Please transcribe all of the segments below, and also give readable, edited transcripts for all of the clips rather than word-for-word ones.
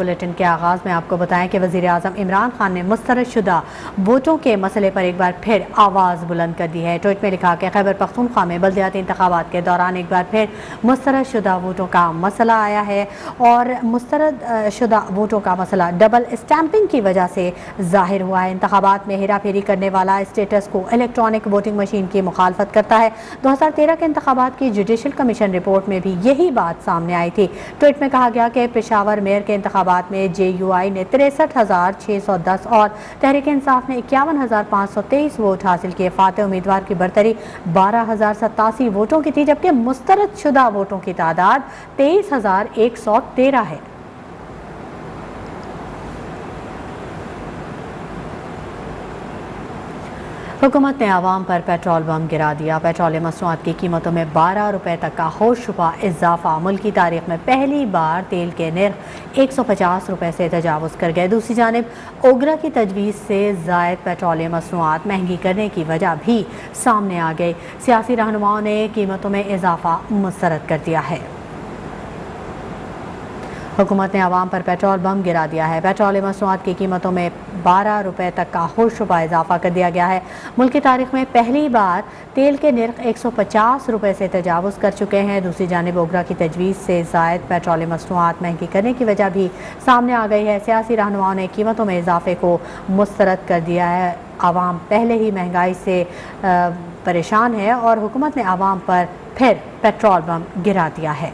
Bulletin के आगाज़ में आपको बताएं कि वज़ीर आज़म इमरान खान ने मुस्तरदशुदा वोटों के मसले पर एक बार फिर आवाज़ बुलंद कर दी है। ट्वीट में लिखा कि खैबर पख्तूनख्वा में बल्दियाती इंतखाबात के दौरान एक बार फिर मुस्तरदशुदा वोटों का मसला आया है और मुस्तरदशुदा वोटों का मसला डबल स्टैंपिंग की वजह से जाहिर हुआ है। इंतखाबात में हेरा फेरी करने वाला स्टेटस को इलेक्ट्रॉनिक वोटिंग मशीन की मुखालफत करता है। 2013 के इंतखाबात की जुडिशल कमीशन रिपोर्ट में भी यही बात सामने आई थी। ट्वीट में कहा गया कि पेशावर मेयर के इंतखाबात में JUI ने 63,610 और तहरीक इंसाफ ने 51,523 वोट हासिल किए। फाते उम्मीदवार की बरतरी 12,087 वोटों की थी, जबकि मुस्तरदशुदा वोटों की तादाद 23,113 है। हुकूमत ने आवाम पर पेट्रोल बम गिरा दिया। पेट्रोलियम मसनूआत की कीमतों में 12 रुपये तक का होशरुबा इजाफा। मुल्क की तारीख में पहली बार तेल के निर्ख 150 रुपये से तजावुज़ कर गए। दूसरी जानिब ओगरा की तजवीज़ से ज़ायद पेट्रोलियम मसनूआत महंगी करने की वजह भी सामने आ गई। सियासी रहनुमाओं ने कीमतों में इजाफा मुस्तरद कर दिया है। हुकूमत ने आवाम पर पेट्रोल बम गिरा दिया है। पेट्रोलियम मसनूआत की कीमतों में 12 रुपये तक का होशरुबा इजाफा कर दिया गया है। मुल्क की तारीख में पहली बार तेल के निर्ख 150 रुपये से तजावुज़ कर चुके हैं। दूसरी जानिब ओगरा की तजवीज़ से ज़ायद पेट्रोलियम मसनूआत महंगी करने की वजह भी सामने आ गई है। सियासी रहनुमाओं ने कीमतों में इजाफे को मुस्तरद कर दिया है। आवाम पहले ही महंगाई से परेशान है और हुकूमत ने आवाम पर फिर पेट्रोल बम गिरा दिया है।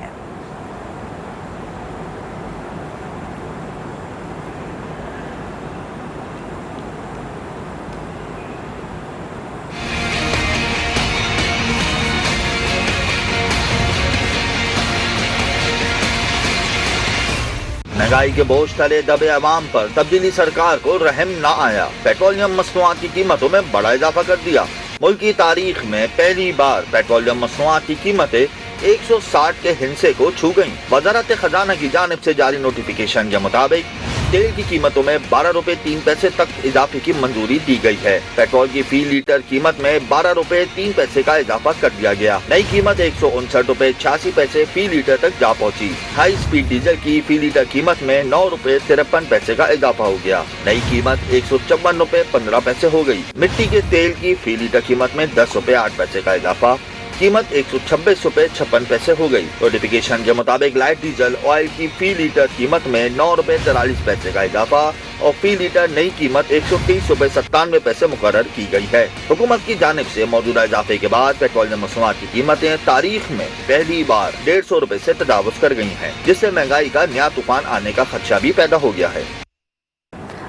महंगाई के बोझ तले दबे अवाम पर तब्दीली सरकार को रहम न आया। पेट्रोलियम मसनूआत की कीमतों में बड़ा इजाफा कर दिया। मुल्क की तारीख में पहली बार पेट्रोलियम मसनूआत की कीमतें 160 के हिस्से को छू गयी। वजारत खजाना की जानिब से जारी नोटिफिकेशन के मुताबिक तेल की कीमतों में 12 रुपए 3 पैसे तक इजाफे की मंजूरी दी गई है। पेट्रोल की फी लीटर कीमत में 12 रुपए 3 पैसे का इजाफा कर दिया गया। नई कीमत 159 रुपए 86 पैसे फी लीटर तक जा पहुंची। हाई स्पीड डीजल की फी लीटर कीमत में 9 रुपए 53 पैसे का इजाफा हो गया। नई कीमत 154 रुपए 15 पैसे हो गयी। मिट्टी के तेल की फी लीटर कीमत में 10 रुपए 8 पैसे का इजाफा, कीमत 126 रुपए 56 पैसे हो गई। नोटिफिकेशन के मुताबिक लाइट डीजल ऑयल की फी लीटर कीमत में 9 रुपए 43 पैसे का इजाफा और फी लीटर नई कीमत 130 रुपए 97 पैसे मुकर्रर की गई है। हुकूमत की जानिब से मौजूदा इजाफे के बाद पेट्रोलियम मसनूआत की कीमतें तारीख में पहली बार 150 रुपए से तजावुज़ कर गई हैं, जिससे महंगाई का नया तूफान आने का खदशा भी पैदा हो गया है।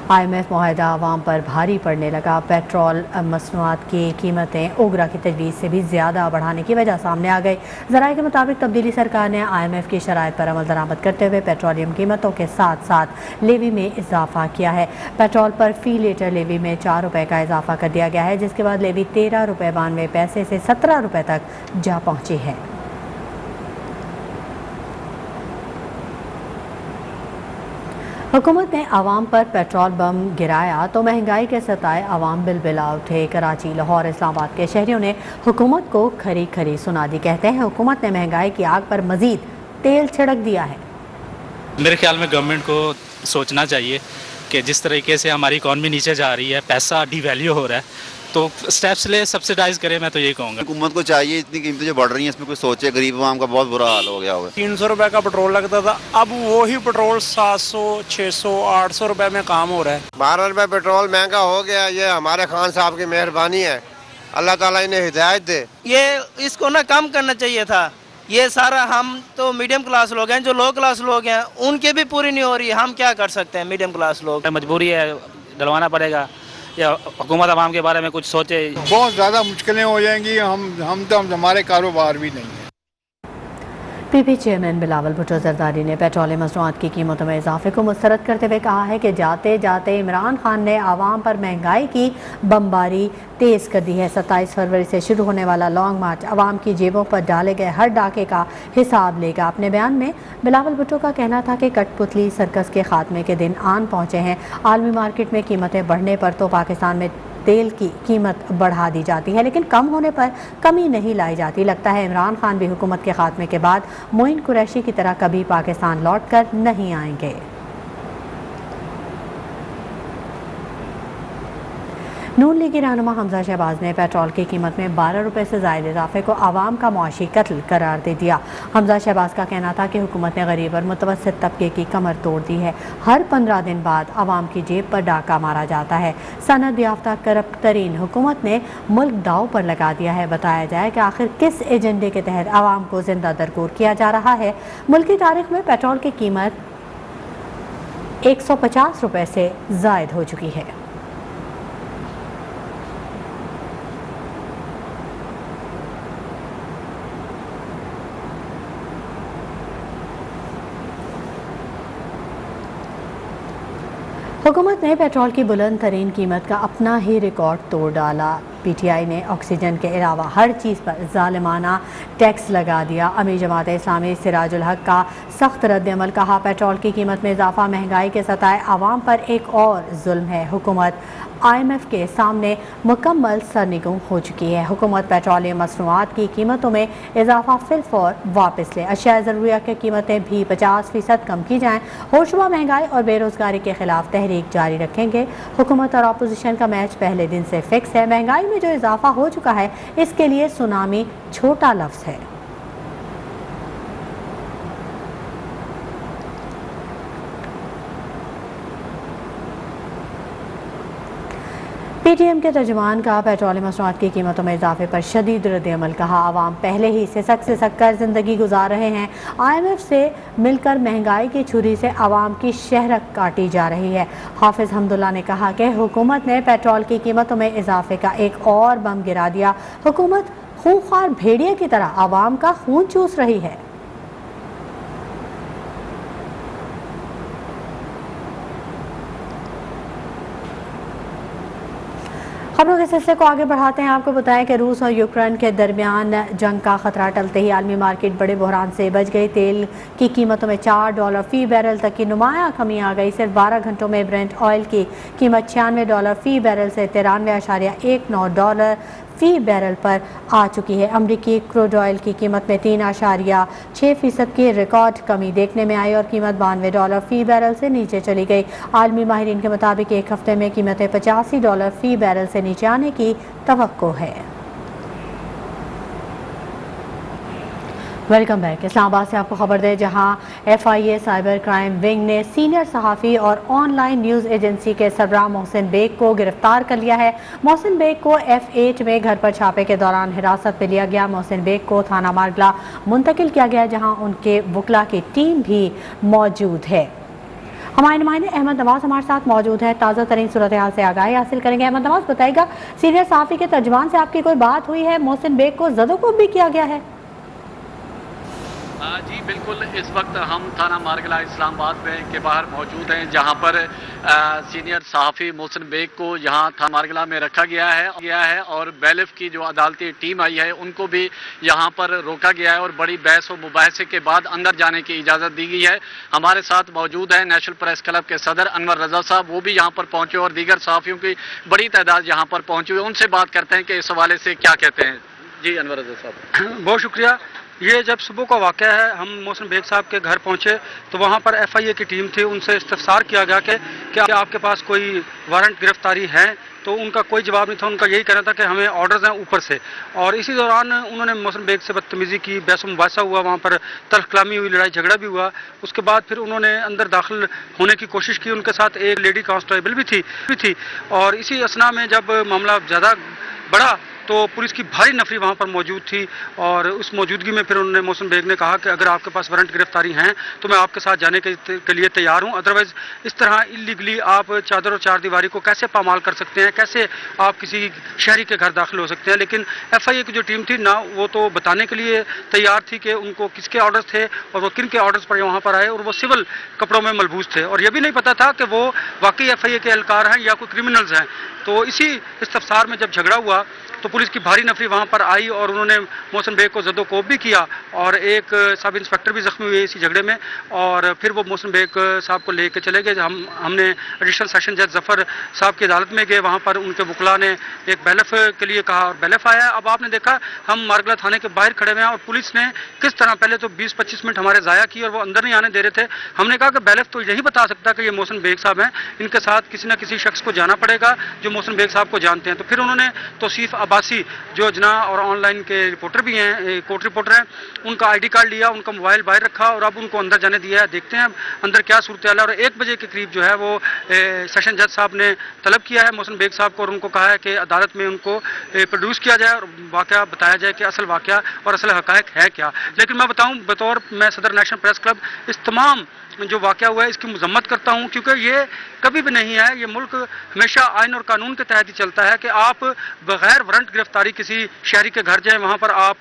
IMF मुआहदा आवाम पर भारी पड़ने लगा। पेट्रोल मसनूआत की कीमतें ओगरा की तजवीज़ से भी ज़्यादा बढ़ाने की वजह सामने आ गई। ज़राए के मुताबिक तब्दीली सरकार ने IMF की शराइत पर अमल दरामद करते हुए पेट्रोलियम कीमतों के साथ साथ लेवी में इजाफा किया है। पेट्रोल पर फी लीटर लेवी में 4 रुपये का इजाफा कर दिया गया है, जिसके बाद लेवी 13 रुपये 92 पैसे से 17 रुपये तक जा पहुँची है। हुकूमत ने आवाम पर पेट्रोल बम गिराया तो महंगाई के सताए आवाम बिलबिला उठे। कराची, लाहौर, इस्लामाबाद के शहरियों ने हुकूमत को खरी खरी सुना दी। कहते हैं हुकूमत ने महंगाई की आग पर मजीद तेल छिड़क दिया है। मेरे ख्याल में गवर्नमेंट को सोचना चाहिए कि जिस तरीके से हमारी इकॉनमी नीचे जा रही है, पैसा डिवैल्यू हो रहा है, तो स्टेप्स ले, सब्सिडाइज करें। मैं तो यही कहूँगा हुकूमत को चाहिए, इतनी कीमतें जो बढ़ रही हैं इसमें कोई सोचे। गरीब आवाम का बहुत बुरा हाल हो गया होगा। 300 रुपए का पेट्रोल लगता था, अब वही पेट्रोल 700, 600, 800 रुपए में काम हो रहा है। 12 रुपए पेट्रोल महंगा हो गया। ये हमारे खान साहब की मेहरबानी है, अल्लाह ताला इन्हें हिदायत दे। ये इसको ना कम करना चाहिए था। ये सारा हम तो मीडियम क्लास लोग हैं, जो लो क्लास लोग हैं उनके भी पूरी नहीं हो रही। हम क्या कर सकते हैं? मीडियम क्लास लोग मजबूरी है, डलवाना पड़ेगा। या हुकूमत आवाम के बारे में कुछ सोचे। बहुत ज़्यादा मुश्किलें हो जाएंगी। हम हमारे कारोबार भी नहीं है। PP चेयरमैन बिलावल भुट्टो जरदारी ने पेट्रोलियम मसनूआत की कीमतों में इजाफे को मुस्तरद करते हुए कहा है कि जाते जाते इमरान खान ने आवाम पर महंगाई की बमबारी तेज़ कर दी है। 27 फरवरी से शुरू होने वाला लॉन्ग मार्च आवाम की जेबों पर डाले गए हर डाके का हिसाब लेगा। अपने बयान में बिलावल भुट्टो का कहना था कि कठपुतली सर्कस के खात्मे के दिन आन पहुँचे हैं। आलमी मार्केट में कीमतें बढ़ने पर तो पाकिस्तान में तेल की कीमत बढ़ा दी जाती है, लेकिन कम होने पर कमी नहीं लाई जाती। लगता है इमरान खान भी हुकूमत के खात्मे के बाद मोइन कुरैशी की तरह कभी पाकिस्तान लौट कर नहीं आएंगे। नून लीगी रहनुमा हमजा शहबाज ने पेट्रोल की कीमत में 12 रुपये से ज़ायद इजाफे को आवाम का मुआशी कत्ल करार दे दिया। हमजा शहबाज का कहना था कि हुकूमत ने गरीब और मुतवस्सित तबके की कमर तोड़ दी है। हर 15 दिन बाद आवाम की जेब पर डाका मारा जाता है। सनद याफ्ता करप्ट तरीन हुकूमत ने मुल्क दाव पर लगा दिया है। बताया जाए कि आखिर किस एजेंडे के तहत आवाम को जिंदा दरगोर किया जा रहा है। मुल्क की तारीख में पेट्रोल की कीमत 150 रुपये से ज़ायद हो चुकी है। हुकूमत ने पेट्रोल की बुलंद तरीन कीमत का अपना ही रिकॉर्ड तोड़ डाला। PTI ने ऑक्सीजन के अलावा हर चीज़ पर जालिमाना टैक्स लगा दिया। अमीर जमात इस्लामी सिराजुल हक का सख्त रद्दअमल, कहा पेट्रोल की कीमत में इजाफा महंगाई के सताए आवाम पर एक और जुल्म है। हुकूमत IMF के सामने मुकम्मल सरनिगू हो चुकी है। हुकूमत पेट्रोलियम मसनूआत की कीमतों में इजाफा फिलफौर वापस ले। अशिया ज़रूरिया की कीमतें भी 50% कम की जाएँ। होशरुबा महंगाई और बेरोज़गारी के खिलाफ तहरीक जारी रखेंगे। हुकूमत और अपोजिशन का मैच पहले दिन से फिक्स है। महंगाई में जो इजाफा हो चुका है इसके लिए सुनामी छोटा लफ्ज़ है। PTM के तर्जुमान का पेट्रोलियम मसनूआत की कीमतों में इजाफे पर शदीद रद्दअमल, कहा आवाम पहले ही सिसक कर ज़िंदगी गुजार रहे हैं। IMF से मिलकर महंगाई की छुरी से आवाम की शहरक काटी जा रही है। हाफिज़ हमदुल्ला ने कहा कि हुकूमत ने पेट्रोल की कीमतों में इजाफे का एक और बम गिरा दिया। हुकूमत खूंखार भेड़िए की तरह आवाम का खून चूस रही है। खबरों के सिलसिले को आगे बढ़ाते हैं। आपको बताएं कि रूस और यूक्रेन के दरमियान जंग का खतरा टलते ही आलमी मार्केट बड़े बहरान से बच गई। तेल की कीमतों में $4 फी बैरल तक की नुमाया कमी आ गई। सिर्फ 12 घंटों में ब्रेंट ऑयल की कीमत $96 फी बैरल से $93.19 फी बैरल पर आ चुकी है। अमरीकी क्रूड ऑयल की कीमत में 3.6% की रिकॉर्ड कमी देखने में आई और कीमत $92 फी बैरल से नीचे चली गई। आलमी माहिरीन के मुताबिक एक हफ्ते में कीमतें $85 फी बैरल से नीचे आने की तवक्को है। Welcome back. इस्लामाबाद से आपको खबर दें, जहां FIA साइबर क्राइम विंग ने सीनियर सहाफ़ी और ऑनलाइन न्यूज़ एजेंसी के सरबराह मोहसिन बेग को गिरफ्तार कर लिया है। मोहसिन बेग को F8 में घर पर छापे के दौरान हिरासत में लिया गया। मोहसिन बेग को थाना मारगला मुंतकिल किया गया, जहां उनके वकला की टीम भी मौजूद है। हमारे नुमाइंदे अहमद नवाज हमारे साथ मौजूद है। ताज़ा तरीन सूरत हाल से आगाही हासिल करेंगे। अहमद नवाज, बताइएगा, सीनियर सहाफ़ी के तर्जुमान से आपकी कोई बात हुई है? मोहसिन बेग को ज़दोकोब भी किया गया है? जी बिल्कुल, इस वक्त हम थाना मारगला इस्लामाबाद के बाहर मौजूद हैं, जहां पर सीनियर सहाफ़ी मोहसिन बेग को यहाँ थाना मारगला में रखा गया है और बैलिफ की जो अदालती टीम आई है उनको भी यहाँ पर रोका गया है और बड़ी बहस व मुबाहसे के बाद अंदर जाने की इजाज़त दी गई है। हमारे साथ मौजूद है नेशनल प्रेस क्लब के सदर अनवर रजा साहब, वो भी यहाँ पर पहुँचे और दीगर सहाफ़ियों की बड़ी तादाद यहाँ पर पहुँची हुई। उनसे बात करते हैं कि इस हवाले से क्या कहते हैं। जी अनवर रजा साहब। बहुत शुक्रिया। ये जब सुबह का वाक़या है, हम मोहसिन बेग साहब के घर पहुंचे तो वहां पर FIA की टीम थी। उनसे इस्तफसार किया गया कि क्या आपके पास कोई वारंट गिरफ्तारी है, तो उनका कोई जवाब नहीं था। उनका यही कहना था कि हमें ऑर्डर्स हैं ऊपर से। और इसी दौरान उन्होंने मोहसिन बेग से बदतमीज़ी की, बहस मुबासा हुआ, वहाँ पर तल्ख कलामी हुई, लड़ाई झगड़ा भी हुआ। उसके बाद फिर उन्होंने अंदर दाखिल होने की कोशिश की। उनके साथ एक लेडी कांस्टेबल भी थी और इसी असना में जब मामला ज़्यादा बढ़ा तो पुलिस की भारी नफरी वहाँ पर मौजूद थी और उस मौजूदगी में फिर उन्होंने मोहसिन बेग ने कहा कि अगर आपके पास वारंट गिरफ्तारी हैं तो मैं आपके साथ जाने के लिए तैयार हूँ, अदरवाइज़ इस तरह इलीगली आप चादर और चारदीवारी को कैसे पामाल कर सकते हैं, कैसे आप किसी शहरी के घर दाखिल हो सकते हैं। लेकिन FIA की जो टीम थी ना, वो तो बताने के लिए तैयार थी कि उनको किसके ऑर्डर्स थे और वो किन के ऑर्डर्स पर वहाँ पर आए, और वो सिविल कपड़ों में मलबूस थे और ये भी नहीं पता था कि वो वाकई FIA के एहलकार हैं या कोई क्रिमिनल्स हैं। तो इसी इस्तफसार में जब झगड़ा हुआ तो पुलिस की भारी नफरी वहाँ पर आई और उन्होंने मोहसिन बेग को जद्दोकोब भी किया और एक सब इंस्पेक्टर भी जख्मी हुए इसी झगड़े में। और फिर वो मोहसिन बेग साहब को लेके चले गए। हमने एडिशनल सेशन जज जफर साहब की अदालत में गए, वहाँ पर उनके वकला ने एक बैलफ के लिए कहा और बैलफ आया। अब आपने देखा हम मारगला थाने के बाहर खड़े हुए हैं और पुलिस ने किस तरह पहले तो 20-25 मिनट हमारे ज़ाया किए और वो अंदर नहीं आने दे रहे थे। हमने कहा कि बैलफ तो यही बता सकता कि ये मोहसिन बेग साहब हैं, इनके साथ किसी न किसी शख्स को जाना पड़ेगा जो मोहसिन बेग साहब को जानते हैं। तो फिर उन्होंने तौसीफ अब्बासी जो जना और ऑनलाइन के रिपोर्टर भी हैं, कोर्ट रिपोर्टर हैं, उनका ID कार्ड लिया, उनका मोबाइल बाहर रखा और अब उनको अंदर जाने दिया है। देखते हैं अंदर क्या सूरत हाल है। और 1 बजे के करीब जो है वो सेशन जज साहब ने तलब किया है मोहसिन बेग साहब को और उनको कहा है कि अदालत में उनको प्रोड्यूस किया जाए और वाक़या बताया जाए कि असल वाक़या और असल हक़ाइक़ है क्या। लेकिन मैं बताऊं बतौर मैं सदर नेशनल प्रेस क्लब इस तमाम जो वाक़या हुआ है इसकी मजम्मत करता हूं, क्योंकि ये कभी भी नहीं है, ये मुल्क हमेशा आइन और कानून के तहत ही चलता है कि आप बगैर वारंट गिरफ्तारी किसी शहरी के घर जाएं, वहाँ पर आप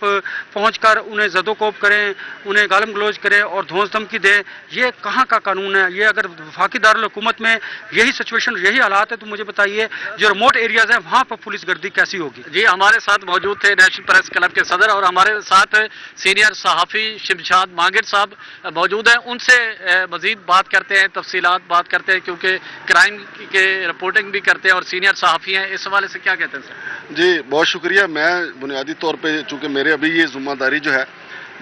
पहुँचकर उन्हें ज़दोकोब करें, उन्हें गालम गलोज करें और धौंस धमकी दें। ये कहाँ का कानून है? ये अगर वफाकी दारुल हुकूमत में यही सिचुएशन यही हालात है तो मुझे बताइए जो रिमोट एरियाज़ हैं वहाँ पर पुलिस गर्दी कैसी होगी? जी, हमारे साथ मौजूद थे नेशनल प्रेस क्लब के सदर और हमारे साथ सीनियर सहाफ़ी शिमशाद मांगिर साहब मौजूद हैं। उनसे मजीद बात करते हैं, तफसीलात बात करते हैं, क्योंकि क्राइम के रिपोर्टिंग भी करते हैं और सीनियर सहाफ़ी हैं। इस हवाले से क्या कहते हैं सर? जी बहुत शुक्रिया। मैं बुनियादी तौर पे चूँकि मेरे अभी ये ज़िम्मेदारी जो है,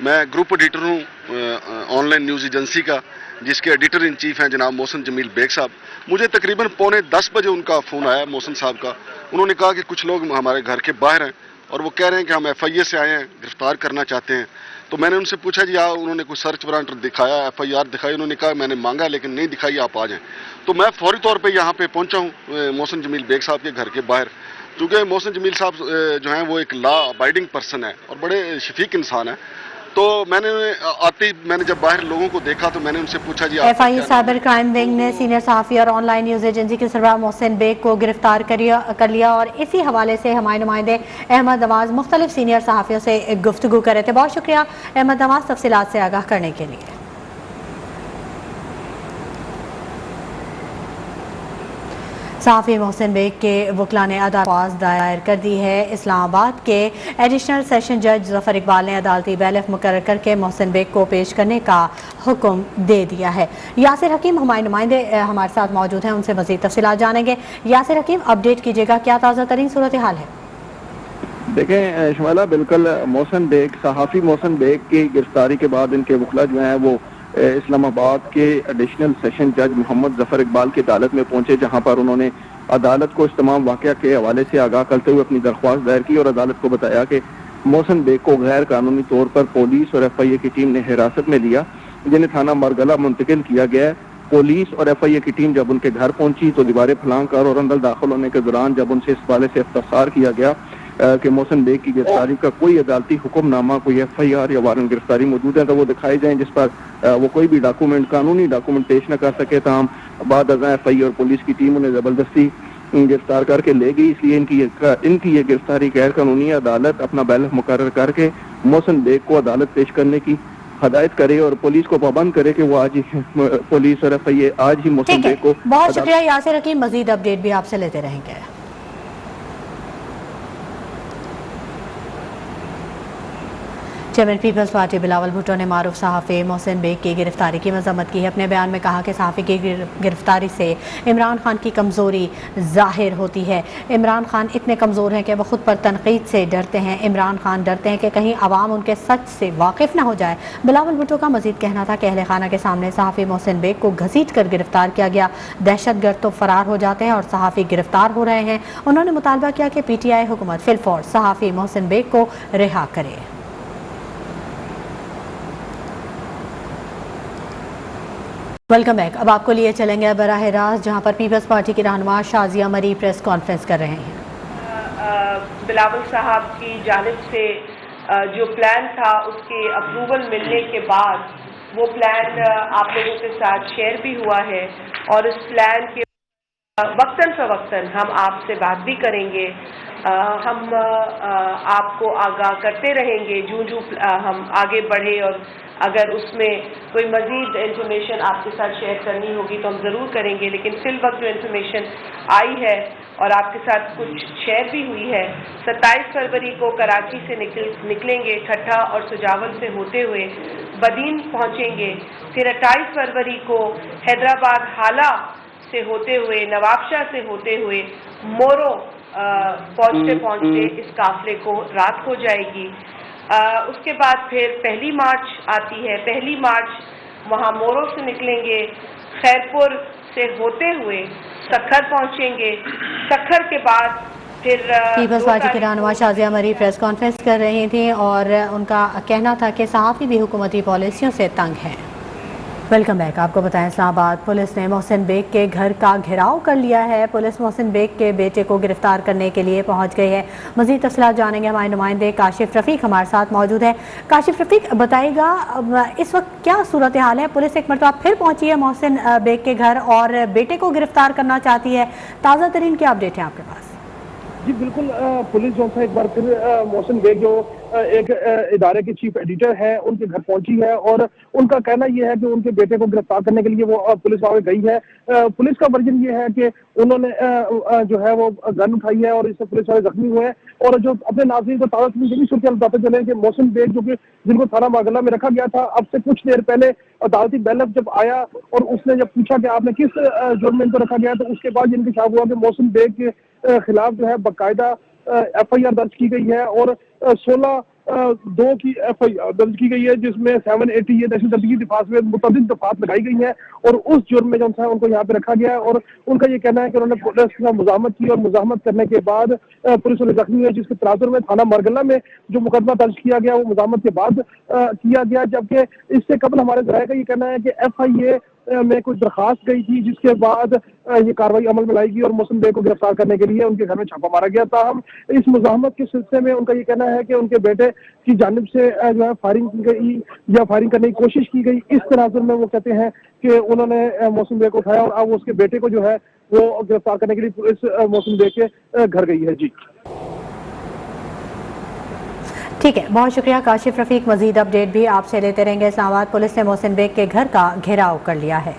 मैं ग्रुप एडिटर हूँ ऑनलाइन न्यूज़ एजेंसी का, जिसके एडिटर इन चीफ हैं जनाब मोहसिन जमील बेग साहब। मुझे तकरीबन 9:45 बजे उनका फ़ोन आया मोहसिन साहब का। उन्होंने कहा कि कुछ लोग हमारे घर के बाहर हैं और वो कह रहे हैं कि हम FIA से आए हैं, गिरफ्तार करना चाहते हैं। तो मैंने उनसे पूछा जी उन्होंने कोई सर्च वारंट दिखाया, FIR दिखाई? उन्होंने कहा मैंने मांगा लेकिन नहीं दिखाई, आप आ जाएं। तो मैं फौरी तौर पे यहाँ पे पहुँचा हूँ मोहसिन जमील बेग साहब के घर के बाहर, क्योंकि मोहसिन जमील साहब जो हैं वो एक लॉ अबाइडिंग पर्सन है और बड़े शफीक इंसान है। तो मैंने जब बाहर लोगों को देखा तो मैंने उनसे पूछा जी FIA साइबर क्राइम विंग ने सीनियर सहाफ़ी और ऑनलाइन न्यूज़ एजेंसी के सरबराह मोहसिन बेग को गिरफ्तार कर लिया और इसी हवाले से हमारे नुमाइंदे अहमद नवाज मुख्तलिफ सीनियर सहाफ़ियों से गुफ्तगू कर रहे थे। बहुत शुक्रिया अहमद नवाज तफसीलात से आगाह करने के लिए। सहाफ़ी मोहसिन बेग के वकला ने दरख्वास्त दायर कर दी है। इस्लामाबाद के एडिशनल सेशन जज जफर इकबाल ने अदालती बैलफ मुकर्रर करके मोहसिन बेग को पेश करने का हुक्म दे दिया है। यासिर हकीम हमारे नुमाइंदे हमारे साथ मौजूद हैं, उनसे मज़ीद तफसीलात जानेंगे। यासिर हकीम, अपडेट कीजिएगा, क्या ताज़ा तरीन सूरत हाल है? देखें शमाला, बिल्कुल मोहसिन बेग सहाफ़ी मोहसिन बेग की गिरफ्तारी के बाद इनके वकला जो हैं वो इस्लामाबाद के एडिशनल सेशन जज मोहम्मद जफर इकबाल की अदालत में पहुंचे, जहां पर उन्होंने अदालत को इस तमाम वाक़या के हवाले से आगाह करते हुए अपनी दरख्वास्त दायर की और अदालत को बताया कि मोहसिन बेग को गैर कानूनी तौर पर पुलिस और FIA की टीम ने हिरासत में लिया, जिन्हें थाना मारगला मुंतकिल किया गया है। पुलिस और FIA की टीम जब उनके घर पहुंची तो दीवारें फलांग कर और अंदर दाखिल होने के दौरान जब उनसे इस हवाले से इफ्तिसार किया गया कि मोहसिन बेग की गिरफ्तारी का कोई अदालती हुक्मनामा, कोई FIR या वारंट गिरफ्तारी मौजूद है तो वो दिखाए जाएं, जिस पर वो कोई भी डॉक्यूमेंट कानूनी डॉक्यूमेंट पेश न कर सके। तमाम बाद FIA और पुलिस की टीम उन्हें जबरदस्ती गिरफ्तार करके ले गई, इसलिए इनकी ये गिरफ्तारी गैर कानूनी। अदालत अपना बैलफ मुकर्रर करके मोहसिन बेग को अदालत पेश करने की हदायत करे और पुलिस को पाबंद करे कि वो आज ही पुलिस और FIA आज ही मोहसिन बेग को। बहुत शुक्रिया यासिर हकीम, मजीद अपडेट भी आपसे लेते रहेंगे। चेयरमैन पीपल्स पार्टी बिलावल भुट्टो ने मारूफ सहाफ़ी मोहसिन बेग की गिरफ्तारी की मजम्मत की है। अपने बयान में कहा कि सहाफ़ी की गिरफ्तारी से इमरान खान की कमज़ोरी ज़ाहिर होती है। इमरान खान इतने कमज़ोर हैं कि वह खुद पर तनकीद से डरते हैं। इमरान खान डरते हैं कि कहीं आवाम उनके सच से वाकिफ़ न हो जाए। बिलावल भुट्टो का मजीद कहना था कि अहले खाना के सामने सहाफ़ी मोहसिन बेग को घसीट कर गिरफ्तार किया गया। दहशतगर्द तो फरार हो जाते हैं और सहाफ़ी गिरफ्तार हो रहे हैं। उन्होंने मुतालबा किया कि PTI हुकूमत फिलफौर सहाफ़ी मोहसिन बेग को रिहा करे। Welcome back. अब आपको लिए चलेंगे बराह रास्त जहां पर पीपल्स पार्टी की रहनुमा शाजिया मरी प्रेस कॉन्फ्रेंस कर रहे हैं। बिलावल साहब की जानिब से जो प्लान था उसके अप्रूवल मिलने के बाद वो प्लान आप लोगों के साथ शेयर भी हुआ है और इस प्लान के वक्तन फ़वक्तन हम आपसे बात भी करेंगे। हम आपको आगाह करते रहेंगे जो हम आगे बढ़े और अगर उसमें कोई मज़ीद इंफॉर्मेशन आपके साथ शेयर करनी होगी तो हम ज़रूर करेंगे, लेकिन फिल वक्त जो इंफॉर्मेशन आई है और आपके साथ कुछ शेयर भी हुई है, 27 फरवरी को कराची से निकलेंगे ठट्ठा और सुजावल से होते हुए बदीन पहुंचेंगे, फिर 28 फरवरी को हैदराबाद हाला से होते हुए नवाबशाह से होते हुए मोरो पहुंचते इस काफिले को रात हो जाएगी। उसके बाद फिर 1 मार्च आती है। 1 मार्च वहाँ मोरो से निकलेंगे, खैरपुर से होते हुए सखर पहुँचेंगे। सखर के बाद फिर पीपल्स पार्टी के रहनुमा शाजिया मरी प्रेस कॉन्फ्रेंस कर रही थी और उनका कहना था कि सहाफ़ी भी हुकूमती पॉलिसियों से तंग है। Welcome back. आपको बताएं, इस्लामाबाद पुलिस ने मोहसिन बेग के घर का घेराव कर लिया है। पुलिस मोहसिन बेग के बेटे को गिरफ्तार करने के लिए पहुंच गई है। मज़ीद तफसीलात जानेंगे, हमारे नुमाइंदे काशिफ रफ़ीक हमारे साथ मौजूद है। काशिफ रफ़ीक, बताइएगा इस वक्त क्या सूरत हाल है? पुलिस एक मरतबा फिर पहुंची है मोहसिन बेग के घर और बेटे को गिरफ्तार करना चाहती है। ताज़ा तरीन क्या अपडेट है आपके पास? जी बिल्कुल, पुलिस जो है एक बार फिर मोहसिन बेग जो एक इदारे के चीफ एडिटर है उनके घर पहुंची है और उनका कहना यह है कि उनके बेटे को गिरफ्तार करने के लिए वो पुलिस वहां गई है। पुलिस का वर्जन ये है कि उन्होंने जो है वो गन उठाई है और इससे पुलिस वाले जख्मी हुए हैं। और जो अपने नाज़रीन को ताज़ा तरीन सूरत बताते चले कि मोहसिन बेग जो कि जिनको थाना मागला में रखा गया था, अब से कुछ देर पहले अदालती बैलफ जब आया और उसने जब पूछा कि आपने किस जुर्म में इनको रखा गया, तो उसके बाद इंकशाफ हुआ कि मोहसिन बेग के खिलाफ जो है बाकायदा FIR दर्ज की गई है और 16/2 की FIR दर्ज की गई है, जिसमें 780 ये दहशत गर्दी की दफात में मुतअद्दिद दफात लगाई गई है और उस जुर्म में जो है उनको यहाँ पे रखा गया है। और उनका ये कहना है कि उन्होंने पुलिस का मुजाहमत की और मुजाहमत करने के बाद पुलिस वाले जख्मी हुए, जिसके तनाजुर में थाना मरगला में जो मुकदमा दर्ज किया गया वो मुजाहमत के बाद किया गया। जबकि इससे कबल हमारे ज़राए का ये कहना है कि FIA में कुछ दरखास्त गई थी, जिसके बाद ये कार्रवाई अमल में लाएगी और मोहसिन बेग को गिरफ्तार करने के लिए उनके घर में छापा मारा गया था। हम इस मुजाहमत के सिलसिले में उनका ये कहना है कि उनके बेटे की जानिब से जो है फायरिंग की गई या फायरिंग करने की कोशिश की गई। इस तनाजुर में वो कहते हैं कि उन्होंने मोहसिन बेग को उठाया और अब उसके बेटे को जो है वो गिरफ्तार करने के लिए पुलिस मोहसिन बेग के घर गई है। जी ठीक है, बहुत शुक्रिया काशिफ रफ़ीक। मज़ीद अपडेट भी आपसे लेते रहेंगे। इस्लामाबाद पुलिस ने मोहसिन बेग के घर का घेराव कर लिया है।